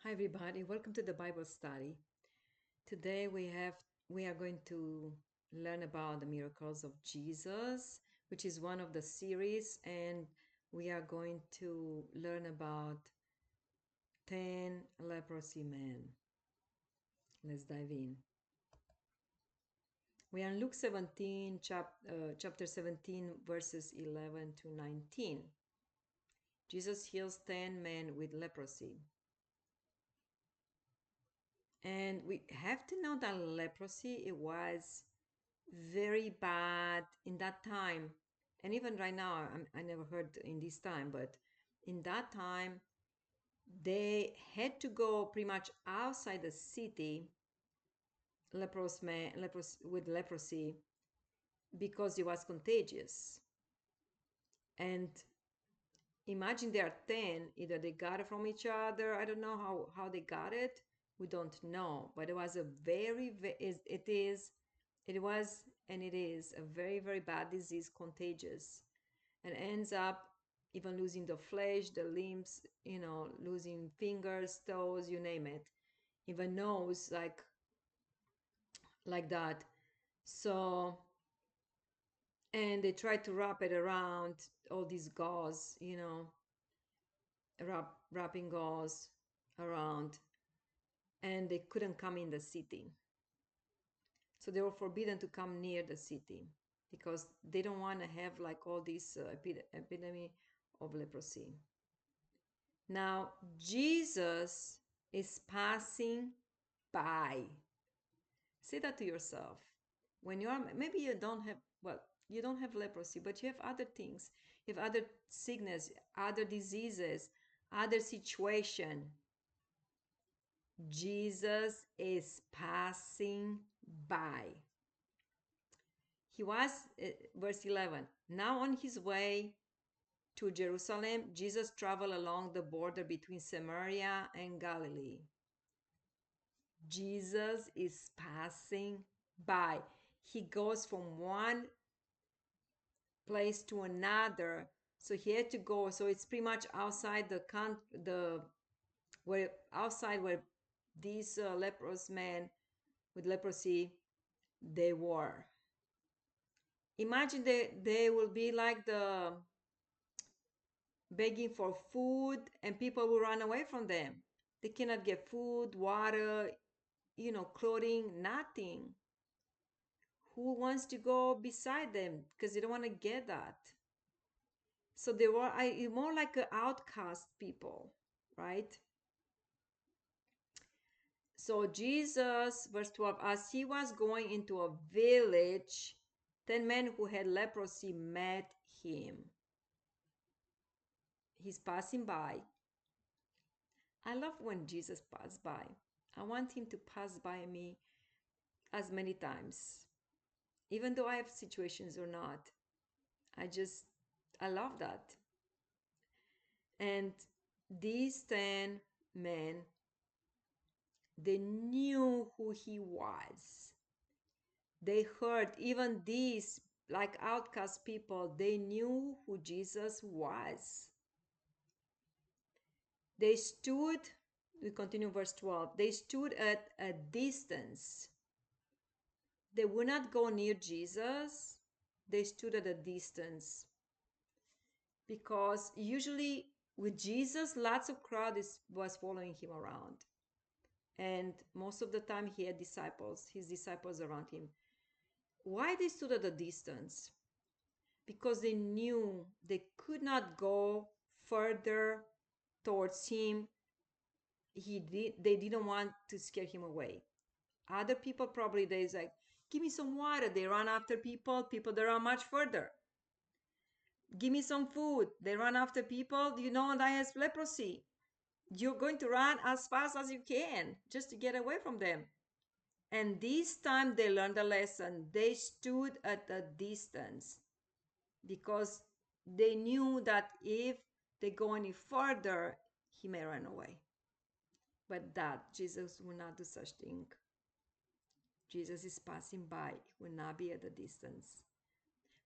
Hi everybody, welcome to the Bible study. Today we are going to learn about the miracles of Jesus, which is one of the series, and we are going to learn about 10 leprosy men. Let's dive in. We are in Luke 17, chapter 17, verses 11 to 19. Jesus heals 10 men with leprosy. And we have to know that leprosy, it was very bad in that time. And even right now, I never heard in this time, but in that time, they had to go pretty much outside the city, with leprosy, because it was contagious. And imagine there are 10, either they got it from each other. I don't know how they got it. We don't know. But it was a it was, and it is a very, very bad disease, contagious, and ends up even losing the flesh, the limbs, losing fingers, toes, you name it, even nose, like that. So, and they tried to wrap it around all these gauze, wrapping gauze around, and they couldn't come in the city. So they were forbidden to come near the city because they don't want to have like all this epidemic of leprosy. Now, Jesus is passing by. Say that to yourself. When you are, maybe you don't have, well, you don't have leprosy, but you have other things. You have other sickness, other diseases, other situation. Jesus is passing by. He was, verse 11, now on his way to Jerusalem, Jesus traveled along the border between Samaria and Galilee. Jesus is passing by. He goes from one place to another. So he had to go. So it's pretty much outside where these leprous men with leprosy they were. Imagine they will be like the begging for food, and people will run away from them. They cannot get food, water, clothing, nothing. Who wants to go beside them because they don't want to get that? So they were more like outcast people, right? So Jesus, verse 12, as he was going into a village, 10 men who had leprosy met him. He's passing by. I love when Jesus passed by. I want him to pass by me as many times, even though I have situations or not. I love that. And these 10 men, they knew who he was. They heard, even these like outcast people, they knew who Jesus was. They stood, we continue verse 12, they stood at a distance. They would not go near Jesus. They stood at a distance. Because usually with Jesus, lots of crowd was following him around. And most of the time he had his disciples around him. Why they stood at a distance? Because they knew they could not go further towards him. They didn't want to scare him away. Other people probably they's like, give me some water. They run after people that run much further. Give me some food. They run after people, that has leprosy. You're going to run as fast as you can just to get away from them. And this time they learned a lesson. They stood at a distance because they knew that if they go any further, he may run away. But that Jesus will not do such thing. Jesus is passing by, he will not be at a distance.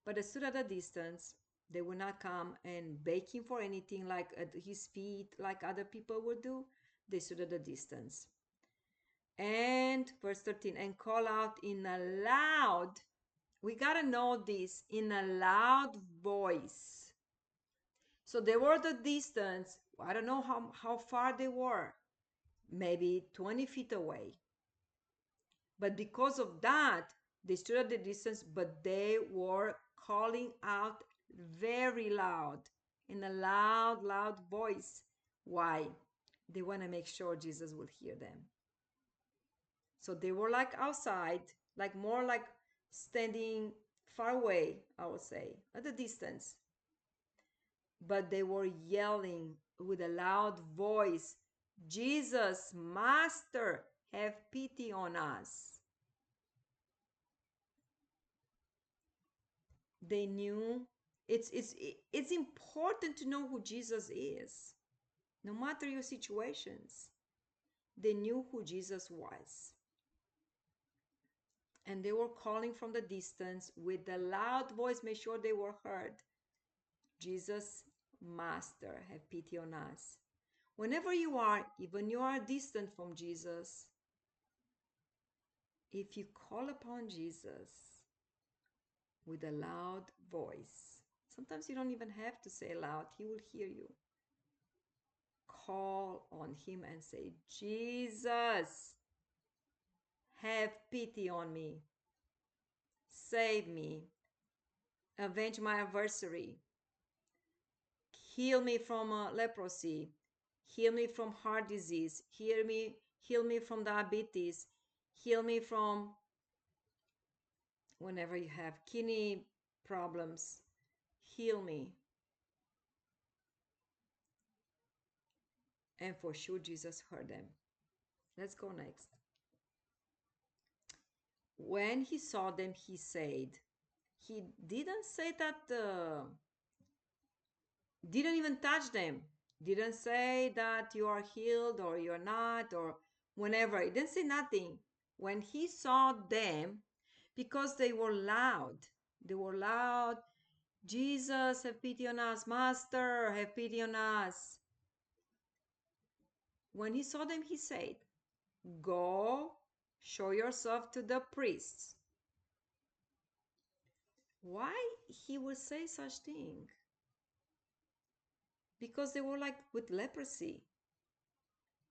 But they stood at a distance. They will not come and beg him for anything like at his feet, like other people would do. They stood at a distance. And verse 13, and call out in a loud, we got to know this, in a loud voice. So they were at a distance. I don't know how far they were, maybe 20 feet away. But because of that, they stood at the distance, but they were calling out very loud, in a loud, loud voice. Why? They want to make sure Jesus will hear them. So they were like outside, like more like standing far away, I would say, at a distance. But they were yelling with a loud voice, Jesus, Master, have pity on us. They knew it's important to know who Jesus is, no matter your situations. They knew who Jesus was. And they were calling from the distance with a loud voice, make sure they were heard. Jesus, Master, have pity on us. Whenever you are, even you are distant from Jesus, if you call upon Jesus with a loud voice, sometimes you don't even have to say loud, he will hear you. Call on him and say, Jesus, have pity on me. Save me. Avenge my adversary. Heal me from leprosy. Heal me from heart disease. Heal me from diabetes. Heal me from whenever you have kidney problems. Heal me. And for sure, Jesus heard them. Let's go next. When he saw them, he said, he didn't say that, didn't even touch them, didn't say that you are healed or you're not, or whenever. He didn't say nothing. When he saw them, because they were loud, Jesus, have pity on us. Master, have pity on us. When he saw them, he said, go show yourself to the priests. Why he would say such thing? Because they were like with leprosy.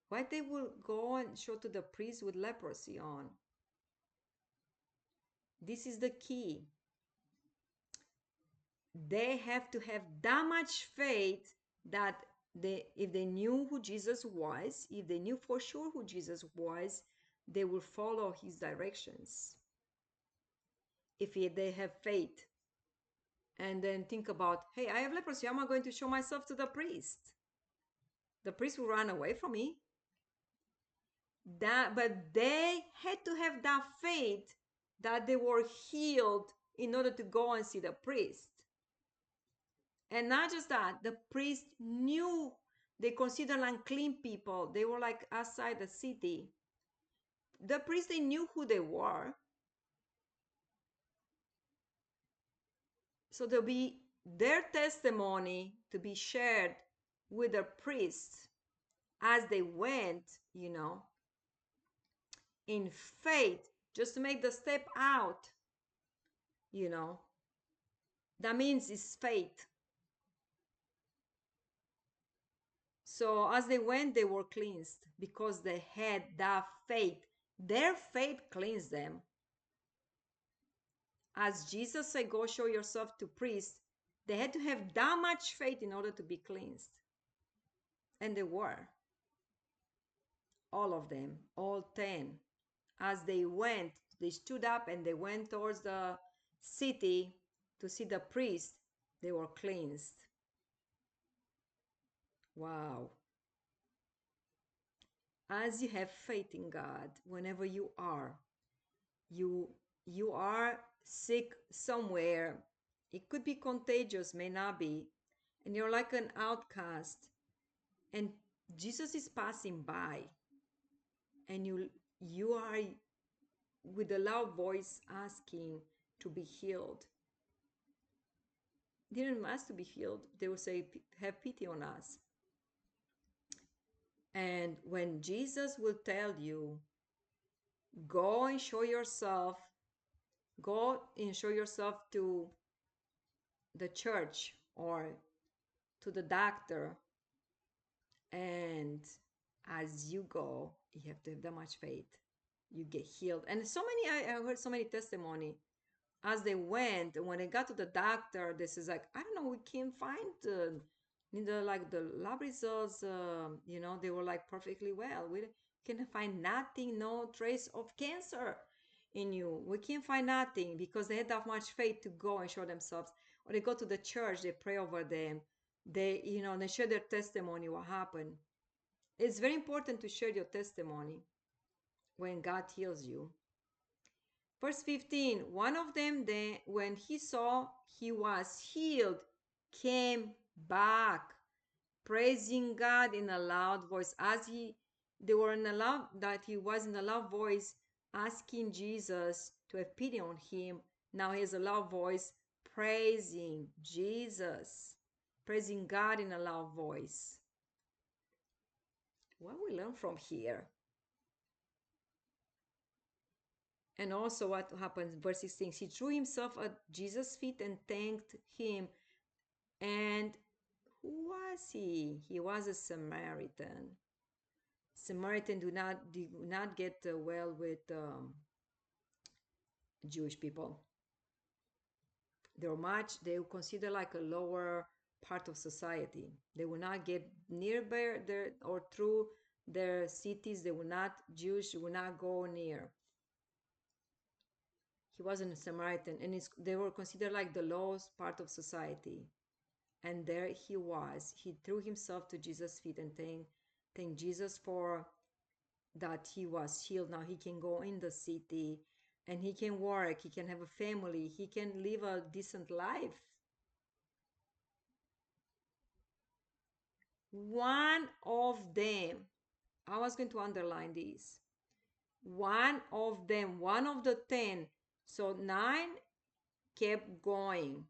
Why they will go and show to the priest with leprosy on? This is the key. They have to have that much faith that if they knew who Jesus was, if they knew for sure who Jesus was, they will follow his directions. If they have faith. And then think about, hey, I have leprosy. How am I going to show myself to the priest? The priest will run away from me. But they had to have that faith that they were healed in order to go and see the priest. And not just that, the priest knew they considered unclean people. They were like outside the city. The priest, they knew who they were. So there'll be their testimony to be shared with the priests as they went, in faith, just to make the step out, that means it's faith. So as they went, they were cleansed because they had that faith. Their faith cleansed them. As Jesus said, go show yourself to priests, they had to have that much faith in order to be cleansed. And they were. All of them, all 10. As they went, they stood up and they went towards the city to see the priest. They were cleansed. Wow. As you have faith in God, whenever you are sick somewhere, it could be contagious, may not be, and you're like an outcast, and Jesus is passing by, and you are with a loud voice asking to be healed. They didn't ask to be healed. They will say, have pity on us. And when Jesus will tell you, go and show yourself, go and show yourself to the church or to the doctor, and as you go, you have to have that much faith. You get healed. And so many, I heard so many testimony as they went, when they got to the doctor, this is like, I don't know, we can't find neither like the lab results, they were like perfectly well. We can find nothing, no trace of cancer in you. We can't find nothing because they had that much faith to go and show themselves. Or they go to the church, they pray over them. They share their testimony, what happened. It's very important to share your testimony when God heals you. Verse 15, one of them, then, when he saw he was healed, came back, praising God in a loud voice. They were in a loud, that he was in a loud voice, asking Jesus to have pity on him. Now he has a loud voice, praising Jesus, praising God in a loud voice. What we learn from here? And also, what happens, verse 16, he threw himself at Jesus' feet and thanked him. And who was he? He was a Samaritan. Samaritan do not get well with Jewish people. They were considered like a lower part of society. They will not get nearby their or through their cities. They will not, Jewish will not go near. He wasn't a Samaritan, and they were considered like the lowest part of society. And there he was. He threw himself to Jesus' feet and thanked Jesus for that he was healed. Now he can go in the city and he can work, he can have a family, he can live a decent life. One of them, I was going to underline this. One of them, one of the 10. So 9 kept going.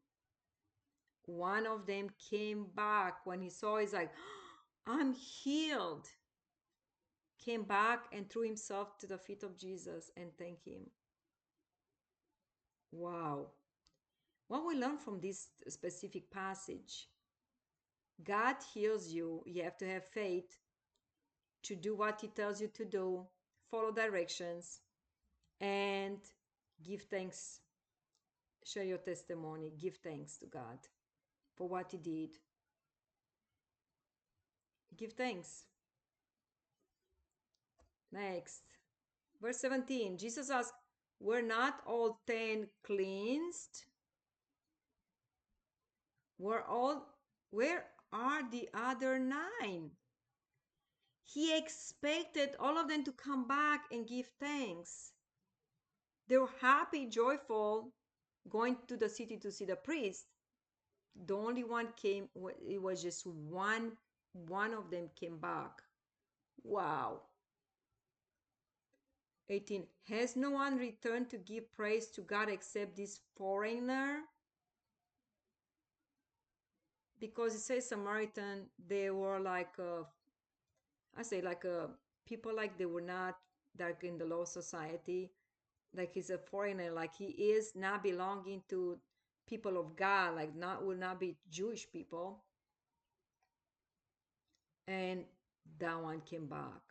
One of them came back when he saw, he's like, I'm healed. Came back and threw himself to the feet of Jesus and thanked him. Wow. What we learn from this specific passage, God heals you. You have to have faith to do what he tells you to do, follow directions, and give thanks. Share your testimony. Give thanks to God for what he did. Give thanks. Next. Verse 17. Jesus asked, were not all 10 cleansed? Where are the other 9? He expected all of them to come back and give thanks. They were happy, joyful, going to the city to see the priest. The only one came, it was just one of them came back. Wow. 18. Has no one returned to give praise to God except this foreigner? Because it says Samaritan, they were like, people like they were not like in the low society. Like he's a foreigner, like he is not belonging to people of God, like will not be Jewish people. And that one came back.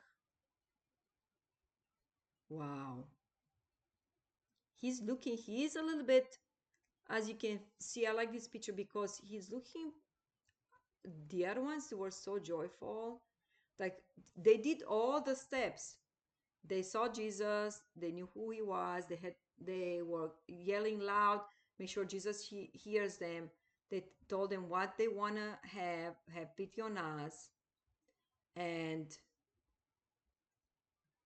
Wow. He is a little bit, as you can see, I like this picture because he's looking, the other ones were so joyful. Like they did all the steps. They saw Jesus, they knew who he was, they were yelling loud, make sure Jesus hears them. They told them what they want to have pity on us. And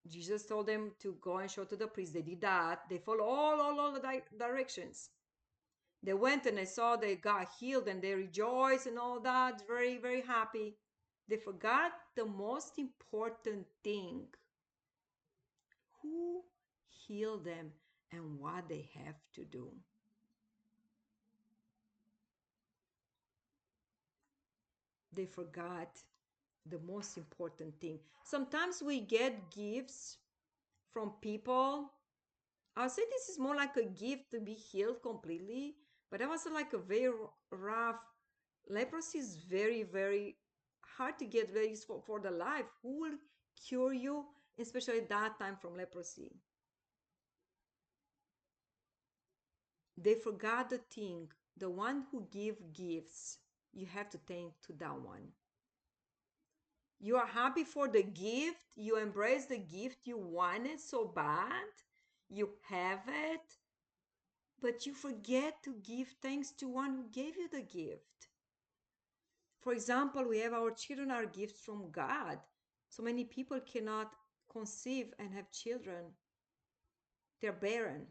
Jesus told them to go and show to the priest. They did that. They followed all the directions. They went and they saw they got healed and they rejoiced and all that, very, very happy. They forgot the most important thing: who healed them and what they have to do. They forgot The most important thing. Sometimes we get gifts from people. I'll say this is more like a gift to be healed completely, but that was like a very rough. Leprosy is very, very hard to get ready for the life. Who will cure you, especially that time from leprosy? They forgot the thing. The one who give gifts, you have to thank to that one. You are happy for the gift. You embrace the gift. You want it so bad. You have it. But you forget to give thanks to one who gave you the gift. For example, we have our children are gifts from God. So many people cannot conceive and have children. They're barren.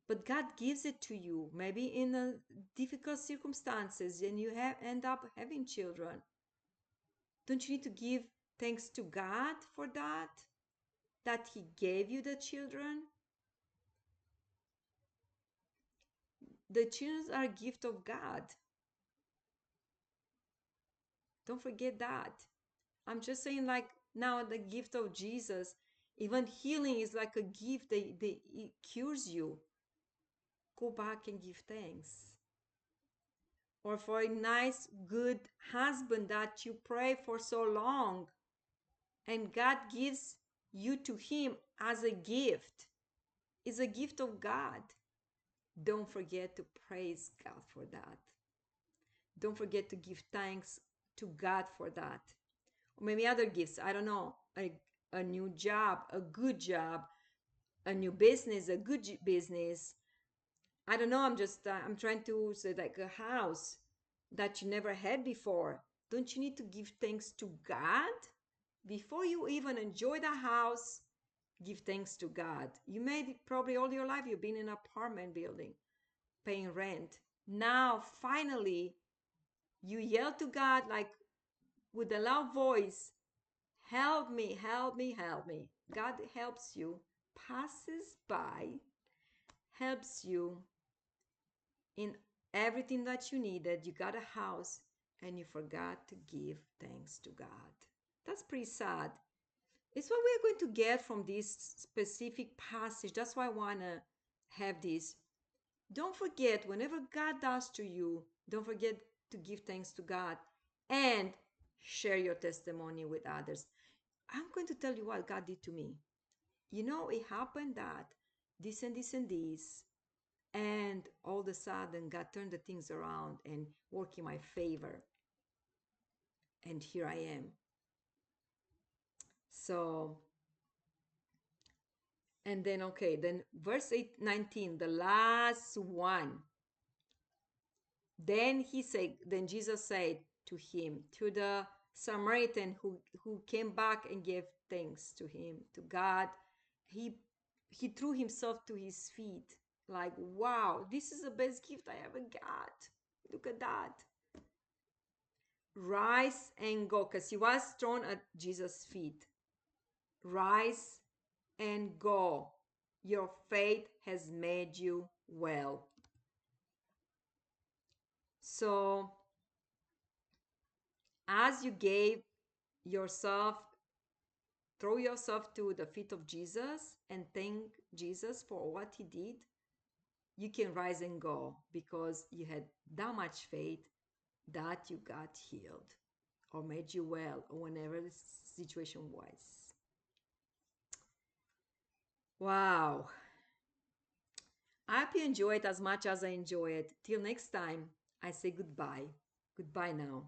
But God gives it to you, maybe in difficult circumstances, and you end up having children. Don't you need to give thanks to God for that? That He gave you the children? The children are a gift of God. Don't forget that. I'm just saying, like now, the gift of Jesus, even healing is like a gift. It cures you. Go back and give thanks. Or for a nice, good husband that you pray for so long, and God gives you to him as a gift. It's a gift of God. Don't forget to praise God for that. Don't forget to give thanks to God for that. Or maybe other gifts. I don't know. A new job, a good job, a new business, a good business. I don't know. I'm trying to say like a house that you never had before. Don't you need to give thanks to God before you even enjoy the house? Give thanks to God. You made it probably all your life. You've been in an apartment building, paying rent. Now, finally, you yell to God like with a loud voice, help me, help me, help me. God helps you, passes by, helps you in everything that you needed. You got a house and you forgot to give thanks to God. That's pretty sad. It's what we're going to get from this specific passage. That's why I want to have this. Don't forget, whenever God does to you, don't forget to give thanks to God and share your testimony with others. I'm going to tell you what God did to me. You know, it happened that this and this and this, and all of a sudden, God turned the things around and worked in my favor. And here I am. So, and then, okay, then verse 19, the last one. Then Jesus said to him, to the Samaritan who came back and gave thanks to him, to God, he threw himself to his feet, like, wow, this is the best gift I ever got. Look at that. Rise and go, because he was thrown at Jesus' feet. Rise and go. Your faith has made you well. So, as you gave yourself, throw yourself to the feet of Jesus and thank Jesus for what he did, you can rise and go because you had that much faith that you got healed or made you well or whenever the situation was. Wow. I hope you enjoy it as much as I enjoy it. Till next time, I say goodbye. Goodbye now.